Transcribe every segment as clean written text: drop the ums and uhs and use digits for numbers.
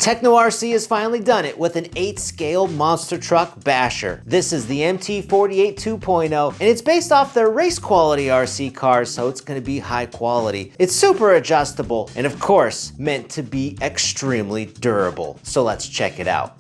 Tekno RC has finally done it with an 8-scale monster truck basher. This is the MT48 2.0, and it's based off their race quality RC cars, so it's gonna be high quality. It's super adjustable, and of course, meant to be extremely durable. So let's check it out.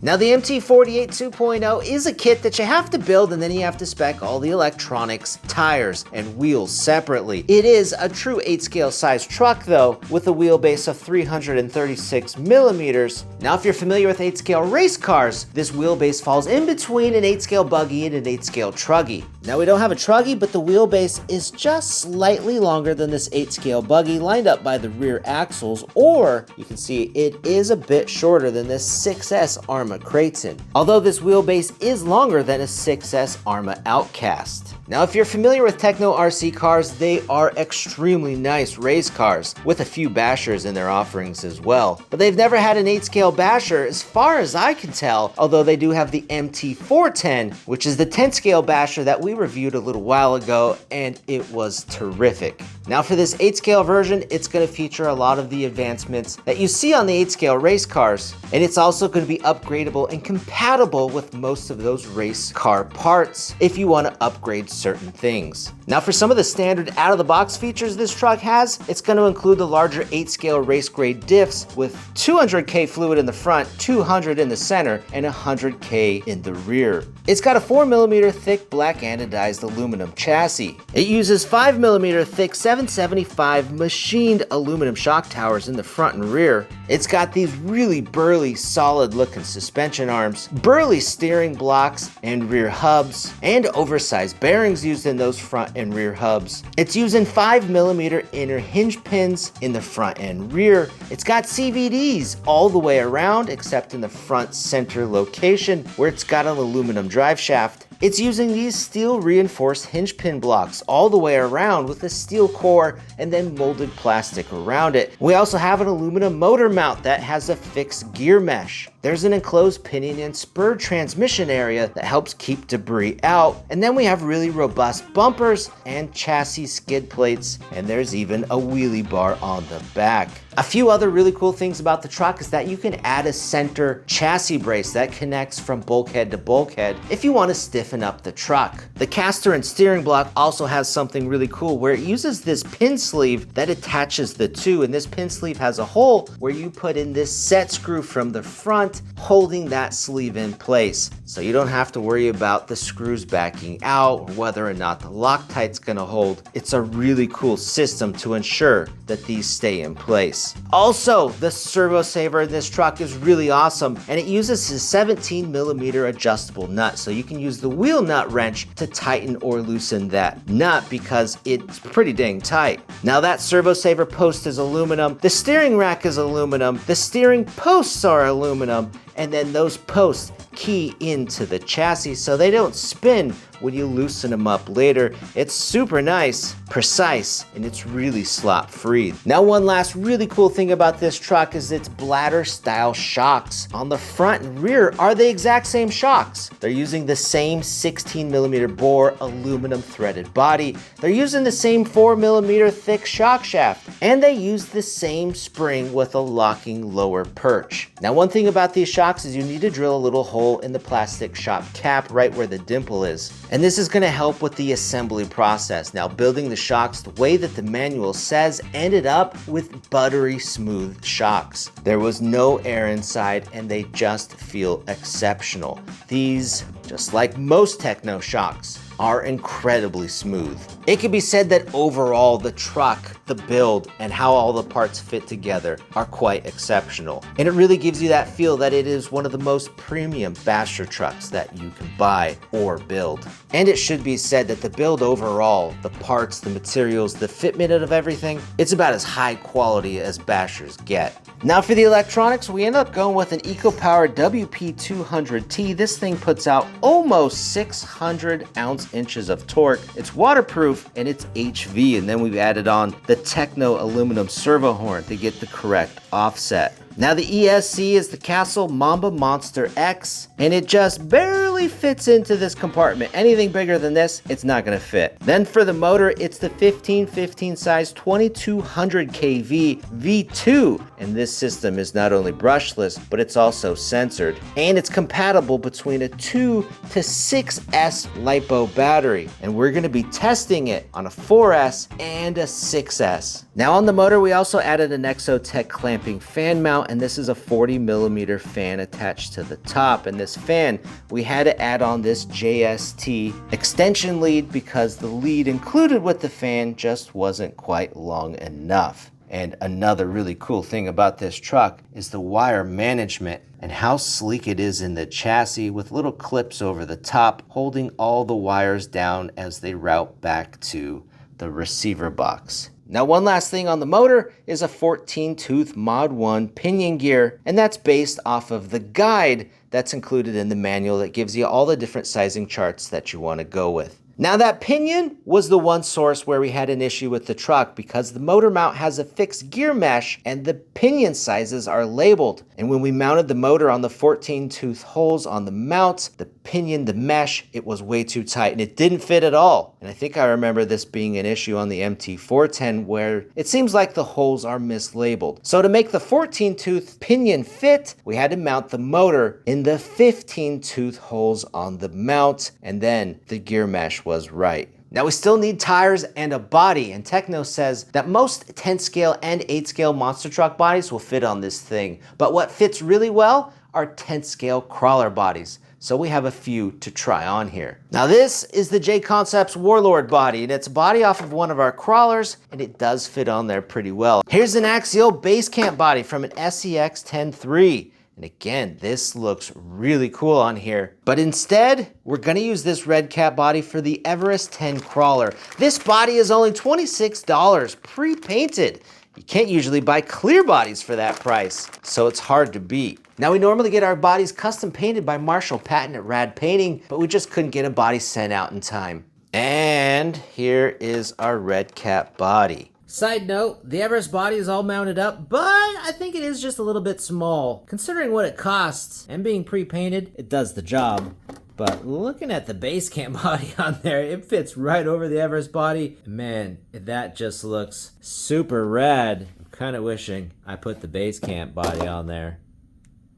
Now the MT48 2.0 is a kit that you have to build, and then you have to spec all the electronics, tires, and wheels separately. It is a true 8-scale size truck though, with a wheelbase of 336 millimeters. Now if you're familiar with 8-scale race cars, this wheelbase falls in between an 8-scale buggy and an 8-scale truggy. Now we don't have a truggy, but the wheelbase is just slightly longer than this 8-scale buggy, lined up by the rear axles, or you can see it is a bit shorter than this 6S Arma Creighton, although this wheelbase is longer than a 6S Arma Outcast. Now if you're familiar with Tekno RC cars, they are extremely nice race cars, with a few bashers in their offerings as well. But they've never had an 8-scale basher as far as I can tell, although they do have the MT410, which is the 10-scale basher that we reviewed a little while ago, and it was terrific. Now for this 8-scale version, it's going to feature a lot of the advancements that you see on the 8-scale race cars, and it's also going to be upgradable and compatible with most of those race car parts if you want to upgrade certain things. Now for some of the standard out-of-the-box features this truck has, it's going to include the larger 8-scale race grade diffs with 200K fluid in the front, 200 in the center, and 100K in the rear. It's got a 4mm thick black anodized aluminum chassis. It uses 5mm thick 775 machined aluminum shock towers in the front and rear. It's got these really burly, solid looking suspension arms, burly steering blocks and rear hubs, and oversized bearings used in those front and rear hubs. It's using 5mm inner hinge pins in the front and rear. It's got CVDs all the way around except in the front center location where it's got an aluminum drive shaft. It's using these steel reinforced hinge pin blocks all the way around with a steel core and then molded plastic around it. We also have an aluminum motor mount that has a fixed gear mesh. There's an enclosed pinion and spur transmission area that helps keep debris out. And then we have really robust bumpers and chassis skid plates, and there's even a wheelie bar on the back. A few other really cool things about the truck is that you can add a center chassis brace that connects from bulkhead to bulkhead if you want to stiffen up the truck. The caster and steering block also has something really cool where it uses this pin sleeve that attaches the two, and this pin sleeve has a hole where you put in this set screw from the front, holding that sleeve in place. So you don't have to worry about the screws backing out or whether or not the Loctite's gonna hold. It's a really cool system to ensure that these stay in place. Also, the servo saver in this truck is really awesome, and it uses a 17mm adjustable nut, so you can use the wheel nut wrench to tighten or loosen that nut because it's pretty dang tight. Now that servo saver post is aluminum, the steering rack is aluminum, the steering posts are aluminum, and then those posts key into the chassis so they don't spin when you loosen them up later. It's super nice, precise, and it's really slop free. Now one last really cool thing about this truck is its bladder style shocks. On the front and rear are the exact same shocks. They're using the same 16mm bore aluminum threaded body. They're using the same 4mm thick shock shaft, and they use the same spring with a locking lower perch. Now one thing about these shocks is you need to drill a little hole in the plastic shock cap right where the dimple is. And this is going to help with the assembly process. Now building the shocks the way that the manual says ended up with buttery smooth shocks. There was no air inside and they just feel exceptional. These, just like most Tekno shocks, are incredibly smooth. It can be said that overall the truck, the build, and how all the parts fit together are quite exceptional. And it really gives you that feel that it is one of the most premium basher trucks that you can buy or build. And it should be said that the build overall, the parts, the materials, the fitment of everything, it's about as high quality as bashers get. Now for the electronics, we end up going with an EcoPower WP200T. This thing puts out almost 600 ounce-inches of torque. It's waterproof and it's HV, and then we've added on the Tekno aluminum servo horn to get the correct offset. Now the ESC is the Castle Mamba Monster X, and it just barely fits into this compartment. Anything bigger than this, it's not gonna fit. Then for the motor, it's the 1515 size 2200 kV V2, and this system is not only brushless, but it's also sensored, and it's compatible between a 2 to 6S LiPo battery, and we're gonna be testing it on a 4S and a 6S. Now on the motor, we also added an Exotech clamping fan mount, and this is a 40mm fan attached to the top. And this fan, we had to add on this JST extension lead because the lead included with the fan just wasn't quite long enough. And another really cool thing about this truck is the wire management and how sleek it is in the chassis with little clips over the top holding all the wires down as they route back to the receiver box. Now one last thing on the motor is a 14-tooth Mod 1 pinion gear, and that's based off of the guide that's included in the manual that gives you all the different sizing charts that you want to go with. Now that pinion was the one source where we had an issue with the truck because the motor mount has a fixed gear mesh and the pinion sizes are labeled. And when we mounted the motor on the 14-tooth holes on the mount, the pinion, the mesh, it was way too tight and it didn't fit at all. And I think I remember this being an issue on the MT410 where it seems like the holes are mislabeled. So to make the 14-tooth pinion fit, we had to mount the motor in the 15-tooth holes on the mount, and then the gear mesh was right. Now we still need tires and a body, and Tekno says that most 10 scale and 8 scale monster truck bodies will fit on this thing, but what fits really well are 10 scale crawler bodies. So we have a few to try on here. Now this is the J Concepts Warlord body, and it's a body off of one of our crawlers, and it does fit on there pretty well. Here's an axial base camp body from an SEX 10.3. And again, this looks really cool on here. But instead, we're gonna use this red cap body for the Everest 10 crawler. This body is only $26, pre-painted. You can't usually buy clear bodies for that price, so it's hard to beat. Now we normally get our bodies custom painted by Marshall Patton at Rad Painting, but we just couldn't get a body sent out in time. And here is our red cap body. Side note, the Everest body is all mounted up, but I think it is just a little bit small. Considering what it costs and being pre-painted, it does the job. But looking at the base camp body on there, it fits right over the Everest body. Man, that just looks super rad. I'm kind of wishing I put the base camp body on there.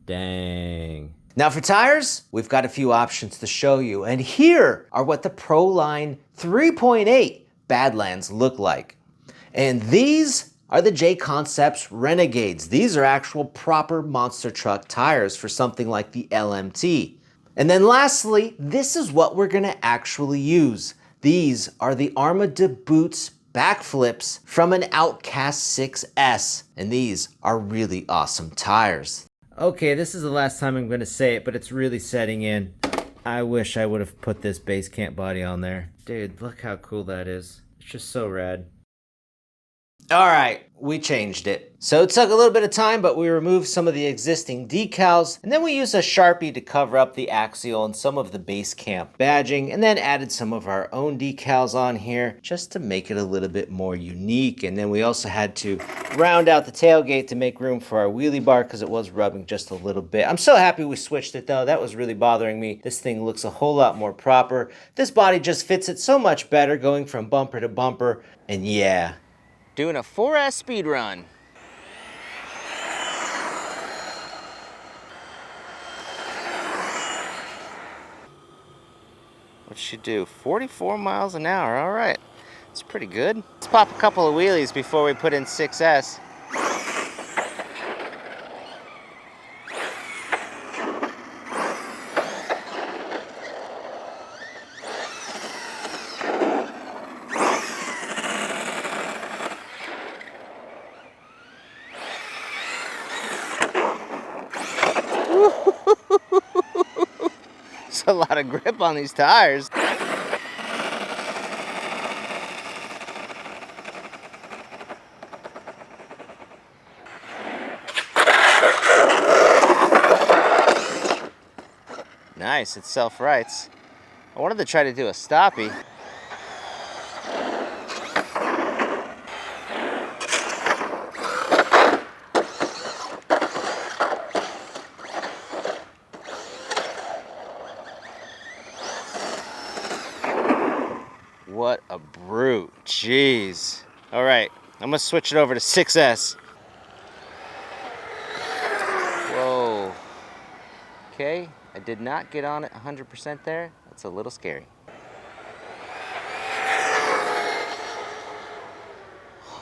Dang. Now for tires, we've got a few options to show you, and here are what the Proline 3.8 Badlands look like. And these are the J Concepts Renegades. These are actual proper monster truck tires for something like the LMT. And then lastly, this is what we're gonna actually use. These are the Arma de Boots backflips from an Outcast 6S. And these are really awesome tires. Okay, this is the last time I'm gonna say it, but it's really setting in. I wish I would have put this base camp body on there. Dude, look how cool that is. It's just so rad. All right, we changed it. So it took a little bit of time, but we removed some of the existing decals, and then we used a Sharpie to cover up the axial and some of the base camp badging, and then added some of our own decals on here just to make it a little bit more unique. And then we also had to round out the tailgate to make room for our wheelie bar because it was rubbing just a little bit. I'm so happy we switched it though. That was really bothering me. This thing looks a whole lot more proper. This body just fits it so much better going from bumper to bumper, and yeah. Doing a 4S speed run. What'd she do? 44 miles an hour, all right. It's pretty good. Let's pop a couple of wheelies before we put in 6S. There's a lot of grip on these tires. Nice, it self-rights. I wanted to try to do a stoppie. Jeez. All right, I'm gonna switch it over to 6S. Whoa. Okay, I did not get on it 100% there. That's a little scary.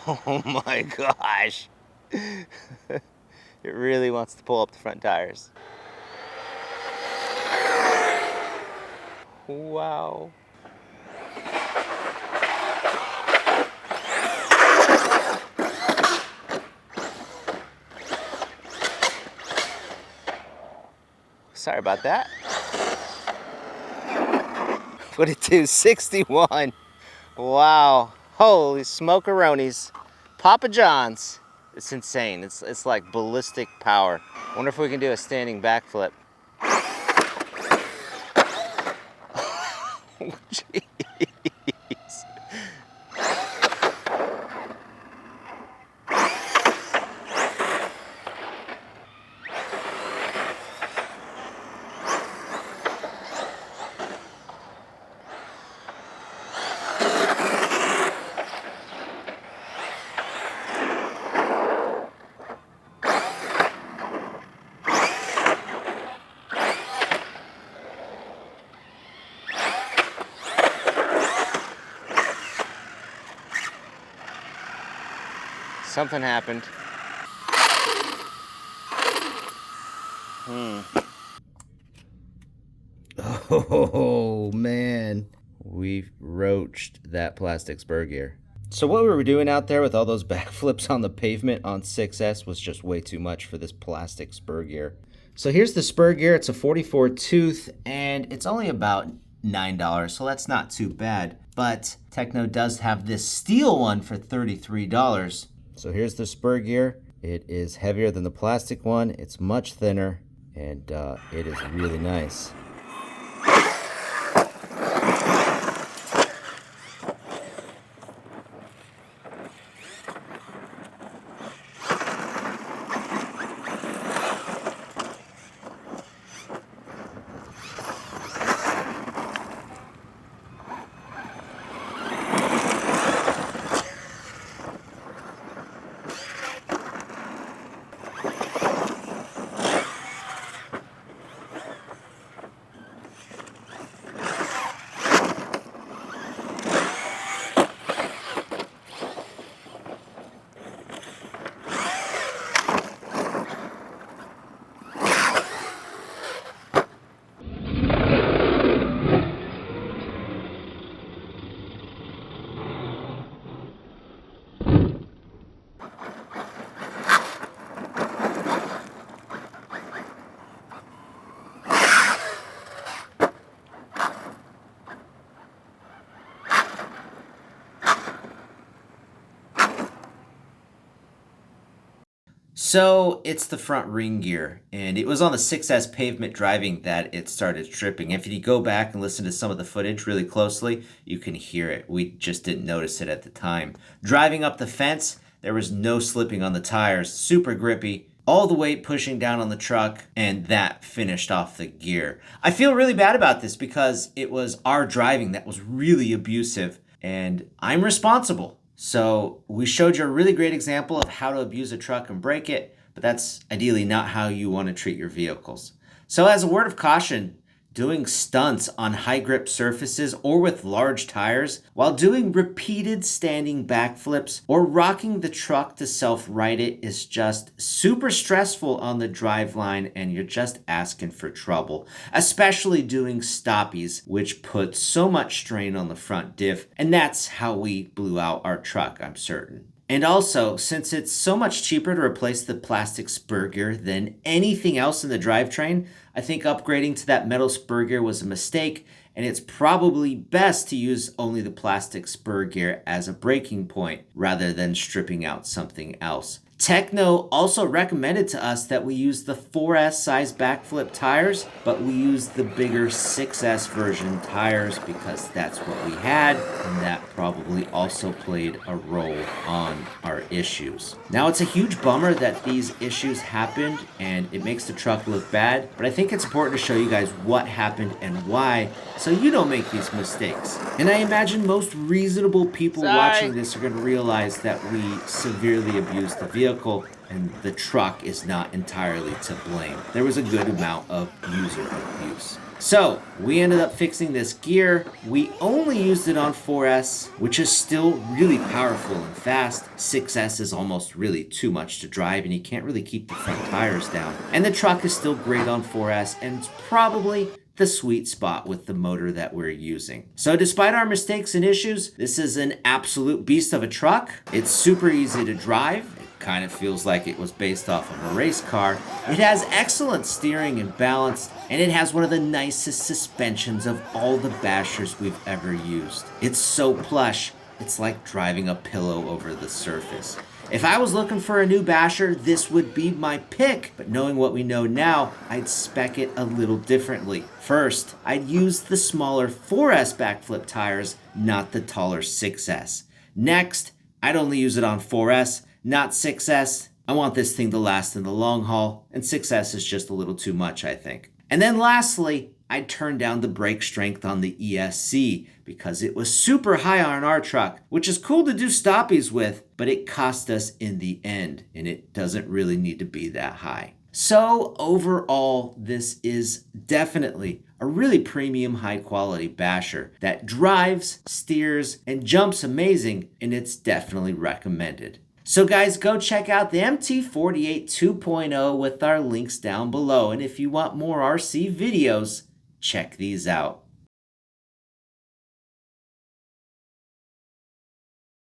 Oh my gosh. It really wants to pull up the front tires. Wow. Sorry about that. What it do? 61. Wow. Holy smokeronies. Papa John's. It's insane. It's like ballistic power. Wonder if we can do a standing backflip. Jeez. Something happened. Oh man, we roached that plastic spur gear. So what we were doing out there with all those backflips on the pavement on 6S was just way too much for this plastic spur gear. So here's the spur gear. It's a 44 tooth and it's only about $9, so that's not too bad. But Tekno does have this steel one for $33. So here's the spur gear. It is heavier than the plastic one. It's much thinner and it is really nice. So it's the front ring gear, and it was on the 6S pavement driving that it started stripping. If you go back and listen to some of the footage really closely, you can hear it. We just didn't notice it at the time. Driving up the fence, there was no slipping on the tires, super grippy, all the weight pushing down on the truck, and that finished off the gear. I feel really bad about this because it was our driving that was really abusive, and I'm responsible. So we showed you a really great example of how to abuse a truck and break it, but that's ideally not how you want to treat your vehicles. So as a word of caution, doing stunts on high grip surfaces or with large tires, while doing repeated standing backflips or rocking the truck to self-right it is just super stressful on the driveline, and you're just asking for trouble, especially doing stoppies, which put so much strain on the front diff, and that's how we blew out our truck, I'm certain. And also, since it's so much cheaper to replace the plastic spur gear than anything else in the drivetrain, I think upgrading to that metal spur gear was a mistake, and it's probably best to use only the plastic spur gear as a breaking point rather than stripping out something else. Tekno also recommended to us that we use the 4S size backflip tires, but we used the bigger 6S version tires because that's what we had, and that probably also played a role on our issues. Now, it's a huge bummer that these issues happened and it makes the truck look bad, but I think it's important to show you guys what happened and why so you don't make these mistakes. And I imagine most reasonable people watching this are going to realize that we severely abused the vehicle and the truck is not entirely to blame. There was a good amount of user abuse. So we ended up fixing this gear. We only used it on 4S, which is still really powerful and fast. 6S is almost really too much to drive and you can't really keep the front tires down. And the truck is still great on 4S and it's probably the sweet spot with the motor that we're using. So despite our mistakes and issues, this is an absolute beast of a truck. It's super easy to drive. Kind of feels like it was based off of a race car. It has excellent steering and balance, and it has one of the nicest suspensions of all the bashers we've ever used. It's so plush, it's like driving a pillow over the surface. If I was looking for a new basher, this would be my pick, but knowing what we know now, I'd spec it a little differently. First, I'd use the smaller 4S backflip tires, not the taller 6S. Next, I'd only use it on 4S, not 6S. I want this thing to last in the long haul, and 6S is just a little too much, I think. And then lastly, I turned down the brake strength on the ESC because it was super high on our truck, which is cool to do stoppies with, but it cost us in the end, and it doesn't really need to be that high. So overall, this is definitely a really premium high quality basher that drives, steers, and jumps amazing, and it's definitely recommended. So guys, go check out the MT48 2.0 with our links down below. And if you want more RC videos, check these out.